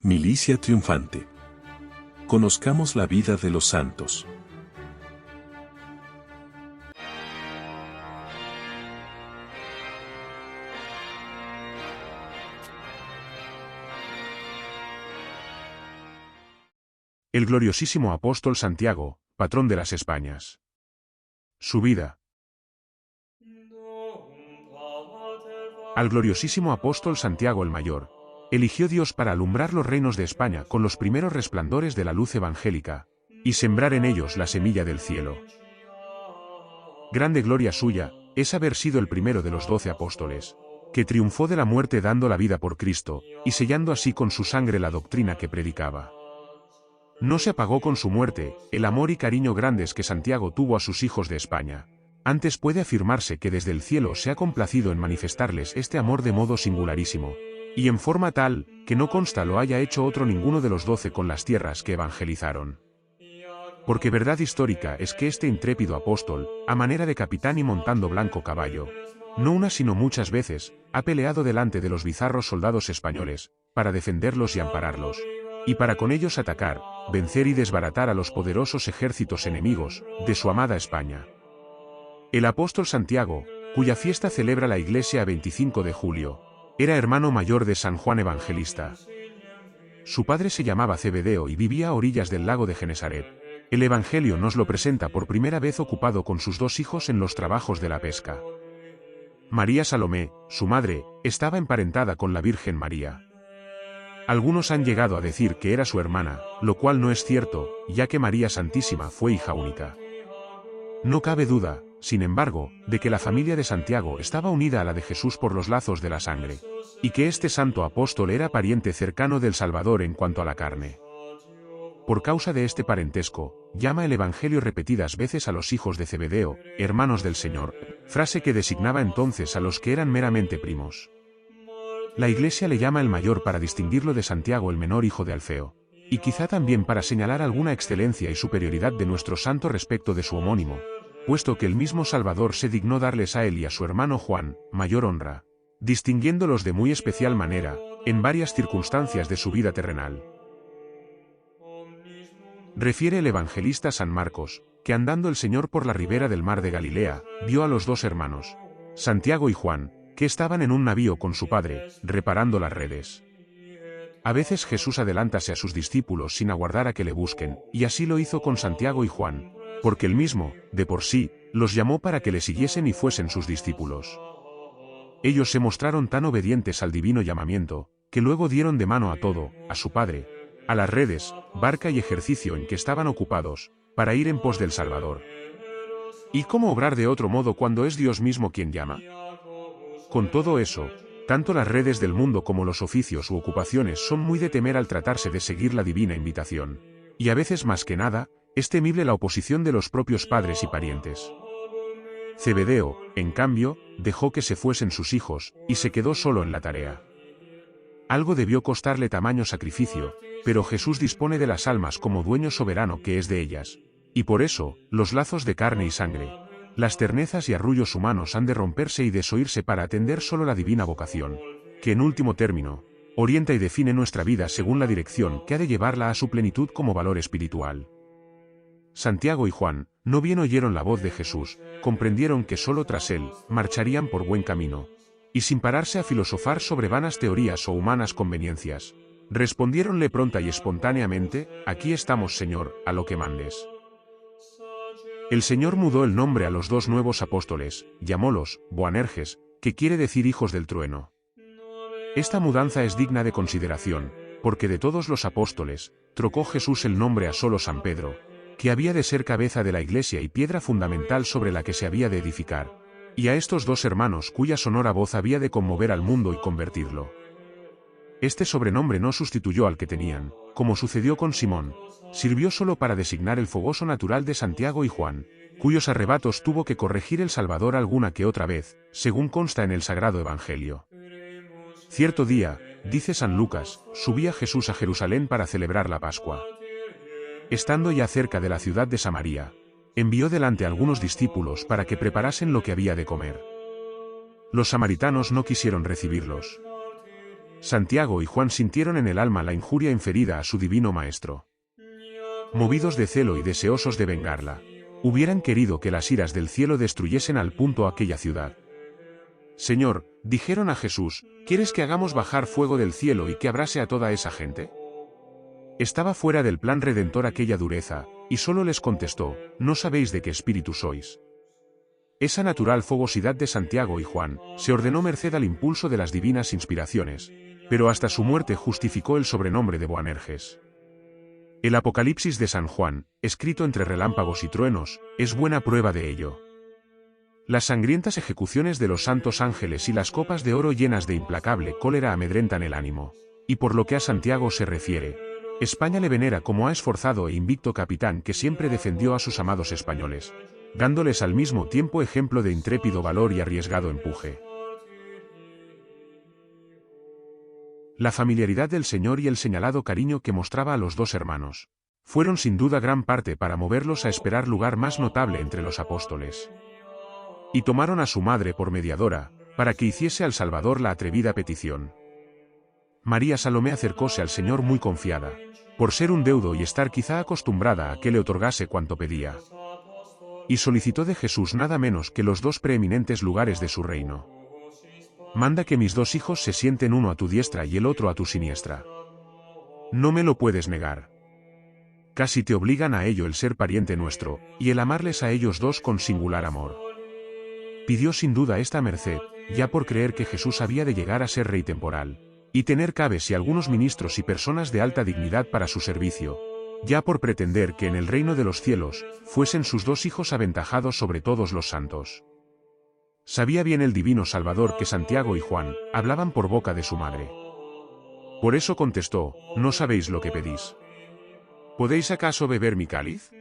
Milicia triunfante. Conozcamos la vida de los santos. El gloriosísimo apóstol Santiago, patrón de las Españas. Su vida. Al gloriosísimo apóstol Santiago el Mayor, eligió Dios para alumbrar los reinos de España con los primeros resplandores de la luz evangélica, y sembrar en ellos la semilla del cielo. Grande gloria suya es haber sido el primero de los 12 apóstoles, que triunfó de la muerte dando la vida por Cristo, y sellando así con su sangre la doctrina que predicaba. No se apagó con su muerte el amor y cariño grandes que Santiago tuvo a sus hijos de España. Antes puede afirmarse que desde el cielo se ha complacido en manifestarles este amor de modo singularísimo, y en forma tal, que no consta lo haya hecho otro ninguno de los 12 con las tierras que evangelizaron. Porque verdad histórica es que este intrépido apóstol, a manera de capitán y montando blanco caballo, no una sino muchas veces, ha peleado delante de los bizarros soldados españoles, para defenderlos y ampararlos, y para con ellos atacar, vencer y desbaratar a los poderosos ejércitos enemigos de su amada España. El apóstol Santiago, cuya fiesta celebra la Iglesia a 25 de julio, era hermano mayor de San Juan Evangelista. Su padre se llamaba Zebedeo y vivía a orillas del lago de Genesaret. El Evangelio nos lo presenta por primera vez ocupado con sus 2 hijos en los trabajos de la pesca. María Salomé, su madre, estaba emparentada con la Virgen María. Algunos han llegado a decir que era su hermana, lo cual no es cierto, ya que María Santísima fue hija única. No cabe duda, sin embargo, de que la familia de Santiago estaba unida a la de Jesús por los lazos de la sangre, y que este santo apóstol era pariente cercano del Salvador en cuanto a la carne. Por causa de este parentesco, llama el Evangelio repetidas veces a los hijos de Zebedeo, hermanos del Señor, frase que designaba entonces a los que eran meramente primos. La Iglesia le llama el mayor para distinguirlo de Santiago el menor hijo de Alfeo, y quizá también para señalar alguna excelencia y superioridad de nuestro santo respecto de su homónimo, puesto que el mismo Salvador se dignó darles a él y a su hermano Juan, mayor honra, distinguiéndolos de muy especial manera, en varias circunstancias de su vida terrenal. Refiere el evangelista San Marcos, que andando el Señor por la ribera del mar de Galilea, vio a los 2 hermanos, Santiago y Juan, que estaban en un navío con su padre, reparando las redes. A veces Jesús adelántase a sus discípulos sin aguardar a que le busquen, y así lo hizo con Santiago y Juan, porque él mismo, de por sí, los llamó para que le siguiesen y fuesen sus discípulos. Ellos se mostraron tan obedientes al divino llamamiento, que luego dieron de mano a todo, a su padre, a las redes, barca y ejercicio en que estaban ocupados, para ir en pos del Salvador. ¿Y cómo obrar de otro modo cuando es Dios mismo quien llama? Con todo eso, tanto las redes del mundo como los oficios u ocupaciones son muy de temer al tratarse de seguir la divina invitación. Y a veces más que nada, es temible la oposición de los propios padres y parientes. Zebedeo, en cambio, dejó que se fuesen sus hijos, y se quedó solo en la tarea. Algo debió costarle tamaño sacrificio, pero Jesús dispone de las almas como dueño soberano que es de ellas. Y por eso, los lazos de carne y sangre, las ternezas y arrullos humanos han de romperse y desoírse para atender solo la divina vocación, que en último término, orienta y define nuestra vida según la dirección que ha de llevarla a su plenitud como valor espiritual. Santiago y Juan, no bien oyeron la voz de Jesús, comprendieron que solo tras él, marcharían por buen camino, y sin pararse a filosofar sobre vanas teorías o humanas conveniencias, respondiéronle pronta y espontáneamente, aquí estamos Señor, a lo que mandes. El Señor mudó el nombre a los 2 nuevos apóstoles, llamólos Boanerges, que quiere decir hijos del trueno. Esta mudanza es digna de consideración, porque de todos los apóstoles, trocó Jesús el nombre a solo San Pedro, que había de ser cabeza de la Iglesia y piedra fundamental sobre la que se había de edificar, y a estos 2 hermanos cuya sonora voz había de conmover al mundo y convertirlo. Este sobrenombre no sustituyó al que tenían, como sucedió con Simón, sirvió solo para designar el fogoso natural de Santiago y Juan, cuyos arrebatos tuvo que corregir el Salvador alguna que otra vez, según consta en el Sagrado Evangelio. Cierto día, dice San Lucas, subía Jesús a Jerusalén para celebrar la Pascua. Estando ya cerca de la ciudad de Samaria, envió delante a algunos discípulos para que preparasen lo que había de comer. Los samaritanos no quisieron recibirlos. Santiago y Juan sintieron en el alma la injuria inferida a su divino Maestro. Movidos de celo y deseosos de vengarla, hubieran querido que las iras del cielo destruyesen al punto aquella ciudad. Señor, dijeron a Jesús, ¿quieres que hagamos bajar fuego del cielo y que abrase a toda esa gente? Estaba fuera del plan redentor aquella dureza, y solo les contestó, ¿no sabéis de qué espíritu sois? Esa natural fogosidad de Santiago y Juan se ordenó merced al impulso de las divinas inspiraciones, pero hasta su muerte justificó el sobrenombre de Boanerges. El Apocalipsis de San Juan, escrito entre relámpagos y truenos, es buena prueba de ello. Las sangrientas ejecuciones de los santos ángeles y las copas de oro llenas de implacable cólera amedrentan el ánimo, y por lo que a Santiago se refiere, España le venera como a esforzado e invicto capitán que siempre defendió a sus amados españoles, dándoles al mismo tiempo ejemplo de intrépido valor y arriesgado empuje. La familiaridad del Señor y el señalado cariño que mostraba a los dos hermanos fueron sin duda gran parte para moverlos a esperar lugar más notable entre los apóstoles. Y tomaron a su madre por mediadora, para que hiciese al Salvador la atrevida petición. María Salomé acercóse al Señor muy confiada, por ser un deudo y estar quizá acostumbrada a que le otorgase cuanto pedía. Y solicitó de Jesús nada menos que los dos preeminentes lugares de su reino. Manda que mis dos hijos se sienten uno a tu diestra y el otro a tu siniestra. No me lo puedes negar. Casi te obligan a ello el ser pariente nuestro, y el amarles a ellos dos con singular amor. Pidió sin duda esta merced, ya por creer que Jesús había de llegar a ser rey temporal, y tener cabes y algunos ministros y personas de alta dignidad para su servicio, ya por pretender que en el reino de los cielos, fuesen sus dos hijos aventajados sobre todos los santos. Sabía bien el divino Salvador que Santiago y Juan hablaban por boca de su madre. Por eso contestó, ¿no sabéis lo que pedís? ¿Podéis acaso beber mi cáliz?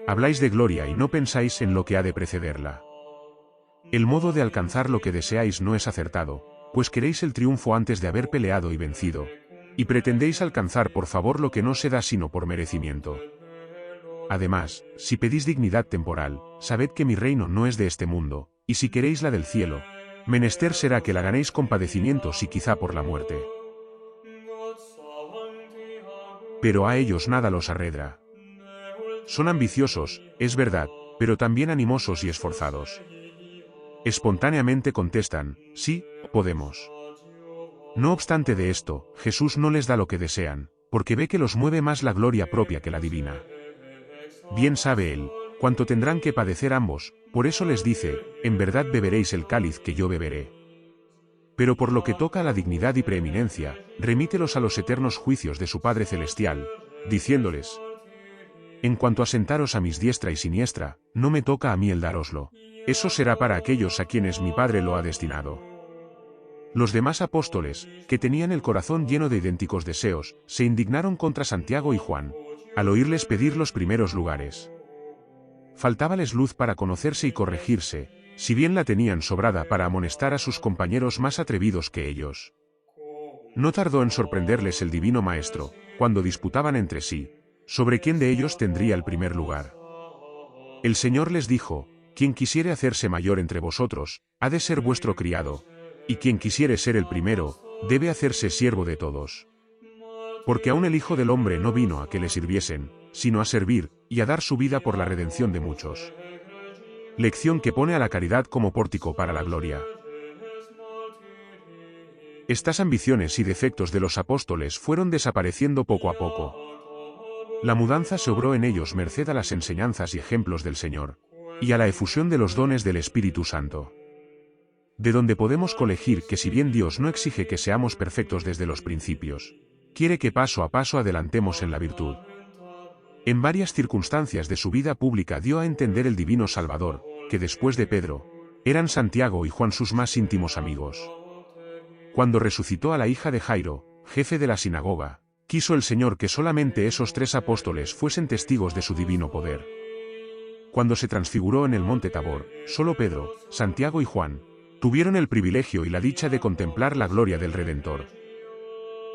Habláis de gloria y no pensáis en lo que ha de precederla. El modo de alcanzar lo que deseáis no es acertado, pues queréis el triunfo antes de haber peleado y vencido, y pretendéis alcanzar por favor lo que no se da sino por merecimiento. Además, si pedís dignidad temporal, sabed que mi reino no es de este mundo, y si queréis la del cielo, menester será que la ganéis con padecimientos y quizá por la muerte. Pero a ellos nada los arredra. Son ambiciosos, es verdad, pero también animosos y esforzados. Espontáneamente contestan, sí, podemos. No obstante de esto, Jesús no les da lo que desean, porque ve que los mueve más la gloria propia que la divina. Bien sabe él, cuánto tendrán que padecer ambos, por eso les dice, en verdad beberéis el cáliz que yo beberé. Pero por lo que toca a la dignidad y preeminencia, remítelos a los eternos juicios de su Padre Celestial, diciéndoles, en cuanto a sentaros a mis diestra y siniestra, no me toca a mí el dároslo. Eso será para aquellos a quienes mi Padre lo ha destinado. Los demás apóstoles, que tenían el corazón lleno de idénticos deseos, se indignaron contra Santiago y Juan, al oírles pedir los primeros lugares. Faltábales luz para conocerse y corregirse, si bien la tenían sobrada para amonestar a sus compañeros más atrevidos que ellos. No tardó en sorprenderles el divino Maestro, cuando disputaban entre sí, sobre quién de ellos tendría el primer lugar. El Señor les dijo, quien quisiere hacerse mayor entre vosotros, ha de ser vuestro criado, y quien quisiere ser el primero, debe hacerse siervo de todos. Porque aún el Hijo del Hombre no vino a que le sirviesen, sino a servir, y a dar su vida por la redención de muchos. Lección que pone a la caridad como pórtico para la gloria. Estas ambiciones y defectos de los apóstoles fueron desapareciendo poco a poco. La mudanza se obró en ellos merced a las enseñanzas y ejemplos del Señor, y a la efusión de los dones del Espíritu Santo. De donde podemos colegir que si bien Dios no exige que seamos perfectos desde los principios, quiere que paso a paso adelantemos en la virtud. En varias circunstancias de su vida pública dio a entender el divino Salvador, que después de Pedro, eran Santiago y Juan sus más íntimos amigos. Cuando resucitó a la hija de Jairo, jefe de la sinagoga, quiso el Señor que solamente esos tres apóstoles fuesen testigos de su divino poder. Cuando se transfiguró en el monte Tabor, solo Pedro, Santiago y Juan, tuvieron el privilegio y la dicha de contemplar la gloria del Redentor.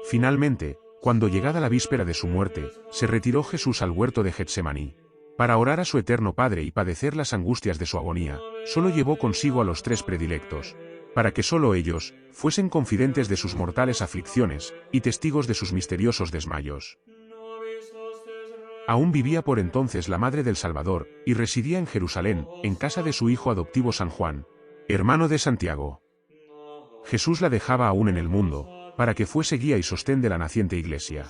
Finalmente, cuando llegada la víspera de su muerte, se retiró Jesús al huerto de Getsemaní, para orar a su eterno Padre y padecer las angustias de su agonía, solo llevó consigo a los tres predilectos, para que solo ellos fuesen confidentes de sus mortales aflicciones y testigos de sus misteriosos desmayos. Aún vivía por entonces la madre del Salvador, y residía en Jerusalén, en casa de su hijo adoptivo San Juan, hermano de Santiago. Jesús la dejaba aún en el mundo, para que fuese guía y sostén de la naciente iglesia.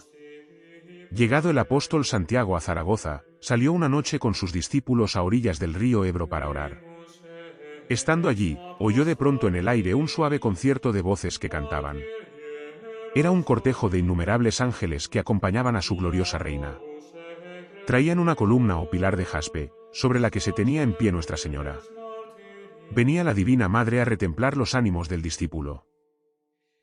Llegado el apóstol Santiago a Zaragoza, salió una noche con sus discípulos a orillas del río Ebro para orar. Estando allí, oyó de pronto en el aire un suave concierto de voces que cantaban. Era un cortejo de innumerables ángeles que acompañaban a su gloriosa reina. Traían una columna o pilar de jaspe, sobre la que se tenía en pie Nuestra Señora. Venía la Divina Madre a retemplar los ánimos del discípulo.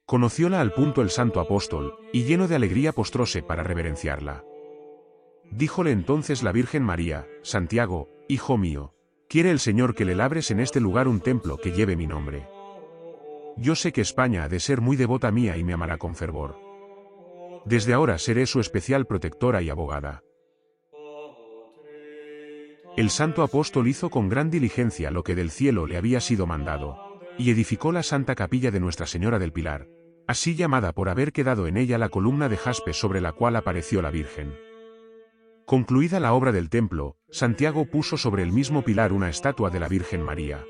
Conocióla al punto el santo apóstol, y lleno de alegría postróse para reverenciarla. Díjole entonces la Virgen María: Santiago, hijo mío, quiere el Señor que le labres en este lugar un templo que lleve mi nombre. Yo sé que España ha de ser muy devota mía y me amará con fervor. Desde ahora seré su especial protectora y abogada. El santo apóstol hizo con gran diligencia lo que del cielo le había sido mandado, y edificó la santa capilla de Nuestra Señora del Pilar, así llamada por haber quedado en ella la columna de jaspe sobre la cual apareció la Virgen. Concluida la obra del templo, Santiago puso sobre el mismo pilar una estatua de la Virgen María.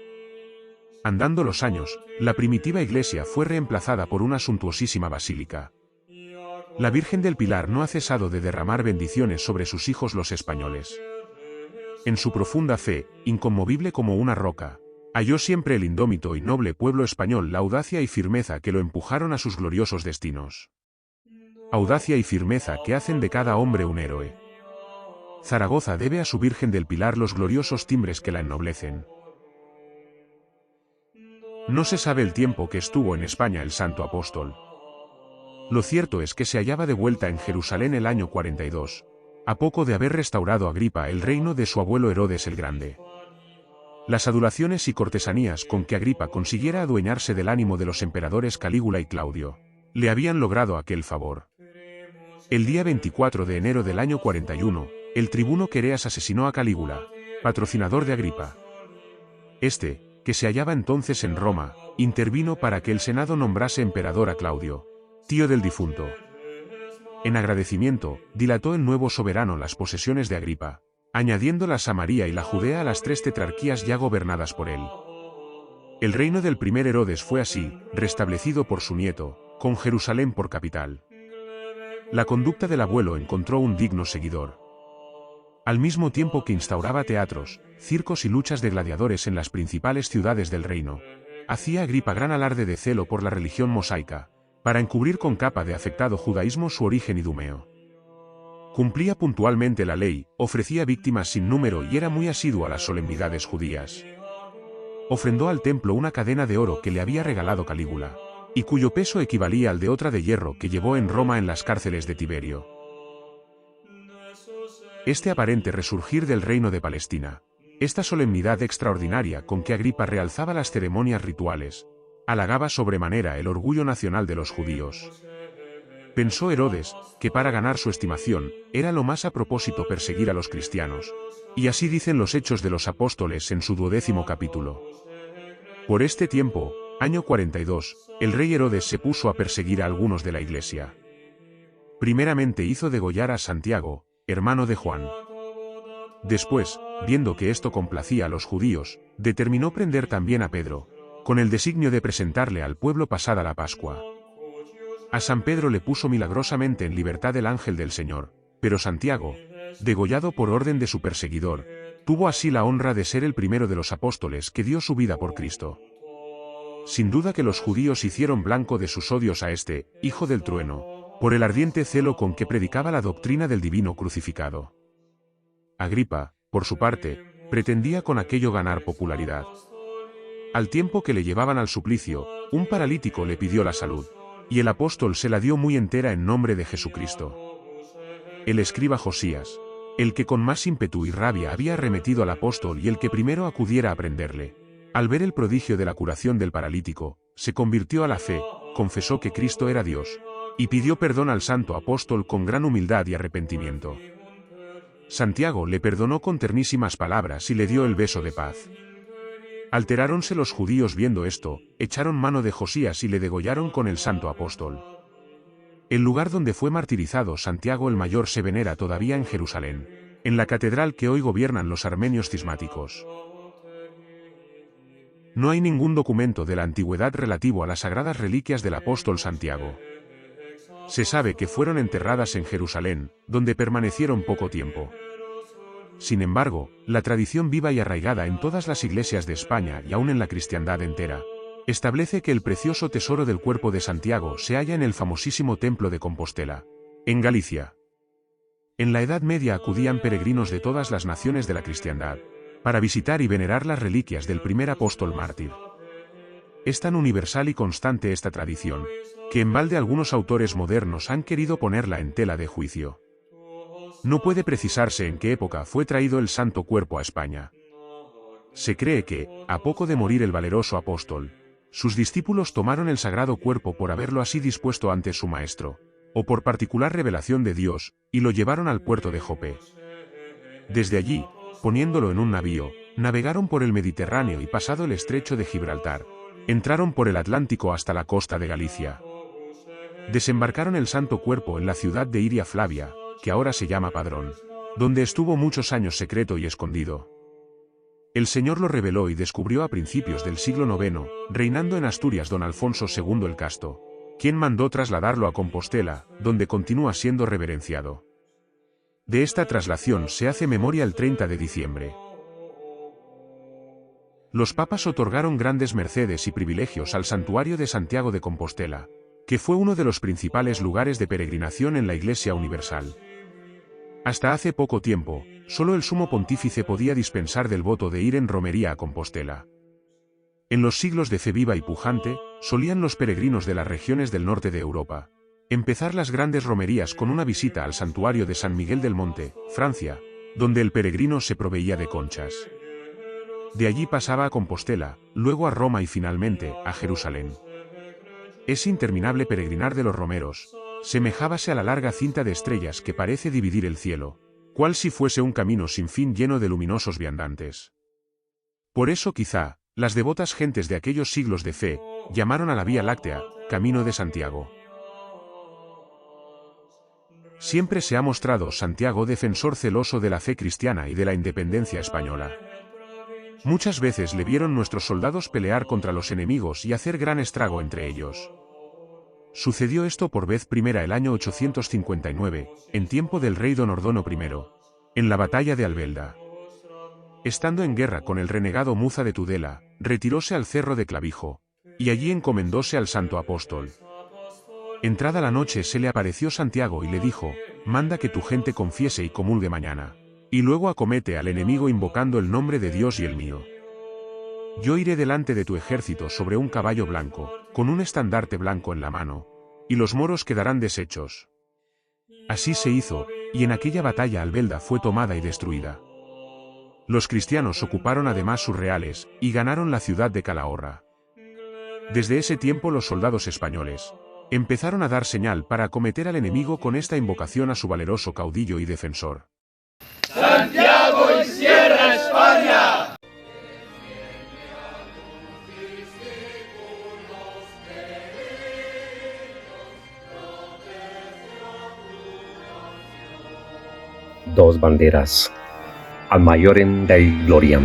Andando los años, la primitiva iglesia fue reemplazada por una suntuosísima basílica. La Virgen del Pilar no ha cesado de derramar bendiciones sobre sus hijos los españoles. En su profunda fe, inconmovible como una roca, halló siempre el indómito y noble pueblo español la audacia y firmeza que lo empujaron a sus gloriosos destinos. Audacia y firmeza que hacen de cada hombre un héroe. Zaragoza debe a su Virgen del Pilar los gloriosos timbres que la ennoblecen. No se sabe el tiempo que estuvo en España el santo apóstol. Lo cierto es que se hallaba de vuelta en Jerusalén el año 42, a poco de haber restaurado Agripa el reino de su abuelo Herodes el Grande. Las adulaciones y cortesanías con que Agripa consiguiera adueñarse del ánimo de los emperadores Calígula y Claudio, le habían logrado aquel favor. El día 24 de enero del año 41, el tribuno Quereas asesinó a Calígula, patrocinador de Agripa. Este, que se hallaba entonces en Roma, intervino para que el Senado nombrase emperador a Claudio, tío del difunto. En agradecimiento, dilató el nuevo soberano las posesiones de Agripa, añadiendo la Samaria y la Judea a las 3 tetrarquías ya gobernadas por él. El reino del primer Herodes fue así, restablecido por su nieto, con Jerusalén por capital. La conducta del abuelo encontró un digno seguidor. Al mismo tiempo que instauraba teatros, circos y luchas de gladiadores en las principales ciudades del reino, hacía Agripa gran alarde de celo por la religión mosaica, para encubrir con capa de afectado judaísmo su origen idumeo. Cumplía puntualmente la ley, ofrecía víctimas sin número y era muy asiduo a las solemnidades judías. Ofrendó al templo una cadena de oro que le había regalado Calígula, y cuyo peso equivalía al de otra de hierro que llevó en Roma en las cárceles de Tiberio. Este aparente resurgir del reino de Palestina, esta solemnidad extraordinaria con que Agripa realzaba las ceremonias rituales, halagaba sobremanera el orgullo nacional de los judíos. Pensó Herodes, que para ganar su estimación, era lo más a propósito perseguir a los cristianos, y así dicen los Hechos de los Apóstoles en su 12º capítulo. Por este tiempo, año 42, el rey Herodes se puso a perseguir a algunos de la iglesia. Primeramente hizo degollar a Santiago, hermano de Juan. Después, viendo que esto complacía a los judíos, determinó prender también a Pedro, con el designio de presentarle al pueblo pasada la Pascua. A San Pedro le puso milagrosamente en libertad el ángel del Señor, pero Santiago, degollado por orden de su perseguidor, tuvo así la honra de ser el primero de los apóstoles que dio su vida por Cristo. Sin duda que los judíos hicieron blanco de sus odios a este, hijo del trueno, por el ardiente celo con que predicaba la doctrina del divino crucificado. Agripa, por su parte, pretendía con aquello ganar popularidad. Al tiempo que le llevaban al suplicio, un paralítico le pidió la salud, y el apóstol se la dio muy entera en nombre de Jesucristo. El escriba Josías, el que con más ímpetu y rabia había arremetido al apóstol y el que primero acudiera a prenderle, al ver el prodigio de la curación del paralítico, se convirtió a la fe, confesó que Cristo era Dios, y pidió perdón al santo apóstol con gran humildad y arrepentimiento. Santiago le perdonó con ternísimas palabras y le dio el beso de paz. Alteráronse los judíos viendo esto, echaron mano de Josías y le degollaron con el santo apóstol. El lugar donde fue martirizado Santiago el Mayor se venera todavía en Jerusalén, en la catedral que hoy gobiernan los armenios cismáticos. No hay ningún documento de la antigüedad relativo a las sagradas reliquias del apóstol Santiago. Se sabe que fueron enterradas en Jerusalén, donde permanecieron poco tiempo. Sin embargo, la tradición viva y arraigada en todas las iglesias de España y aún en la cristiandad entera, establece que el precioso tesoro del cuerpo de Santiago se halla en el famosísimo templo de Compostela, en Galicia. En la Edad Media acudían peregrinos de todas las naciones de la cristiandad, para visitar y venerar las reliquias del primer apóstol mártir. Es tan universal y constante esta tradición, que en balde algunos autores modernos han querido ponerla en tela de juicio. No puede precisarse en qué época fue traído el santo cuerpo a España. Se cree que, a poco de morir el valeroso apóstol, sus discípulos tomaron el sagrado cuerpo por haberlo así dispuesto ante su maestro, o por particular revelación de Dios, y lo llevaron al puerto de Jope. Desde allí, poniéndolo en un navío, navegaron por el Mediterráneo y pasado el estrecho de Gibraltar, entraron por el Atlántico hasta la costa de Galicia. Desembarcaron el santo cuerpo en la ciudad de Iria Flavia, que ahora se llama Padrón, donde estuvo muchos años secreto y escondido. El Señor lo reveló y descubrió a principios del siglo IX, reinando en Asturias don Alfonso II el Casto, quien mandó trasladarlo a Compostela, donde continúa siendo reverenciado. De esta traslación se hace memoria el 30 de diciembre. Los papas otorgaron grandes mercedes y privilegios al santuario de Santiago de Compostela, que fue uno de los principales lugares de peregrinación en la Iglesia Universal. Hasta hace poco tiempo, solo el sumo pontífice podía dispensar del voto de ir en romería a Compostela. En los siglos de fe viva y pujante, solían los peregrinos de las regiones del norte de Europa empezar las grandes romerías con una visita al santuario de San Miguel del Monte, Francia, donde el peregrino se proveía de conchas. De allí pasaba a Compostela, luego a Roma y finalmente, a Jerusalén. Ese interminable peregrinar de los romeros, semejábase a la larga cinta de estrellas que parece dividir el cielo, cual si fuese un camino sin fin lleno de luminosos viandantes. Por eso quizá, las devotas gentes de aquellos siglos de fe, llamaron a la Vía Láctea, Camino de Santiago. Siempre se ha mostrado Santiago defensor celoso de la fe cristiana y de la independencia española. Muchas veces le vieron nuestros soldados pelear contra los enemigos y hacer gran estrago entre ellos. Sucedió esto por vez primera el año 859, en tiempo del rey don Ordono I, en la batalla de Albelda. Estando en guerra con el renegado Muza de Tudela, retiróse al cerro de Clavijo, y allí encomendóse al santo apóstol. Entrada la noche se le apareció Santiago y le dijo: manda que tu gente confiese y comulgue mañana, y luego acomete al enemigo invocando el nombre de Dios y el mío. Yo iré delante de tu ejército sobre un caballo blanco, con un estandarte blanco en la mano, y los moros quedarán deshechos. Así se hizo, y en aquella batalla Albelda fue tomada y destruida. Los cristianos ocuparon además sus reales, y ganaron la ciudad de Calahorra. Desde ese tiempo los soldados españoles empezaron a dar señal para acometer al enemigo con esta invocación a su valeroso caudillo y defensor. ¡Santiago encierra España! Dos banderas, al maiorem Dei gloriam.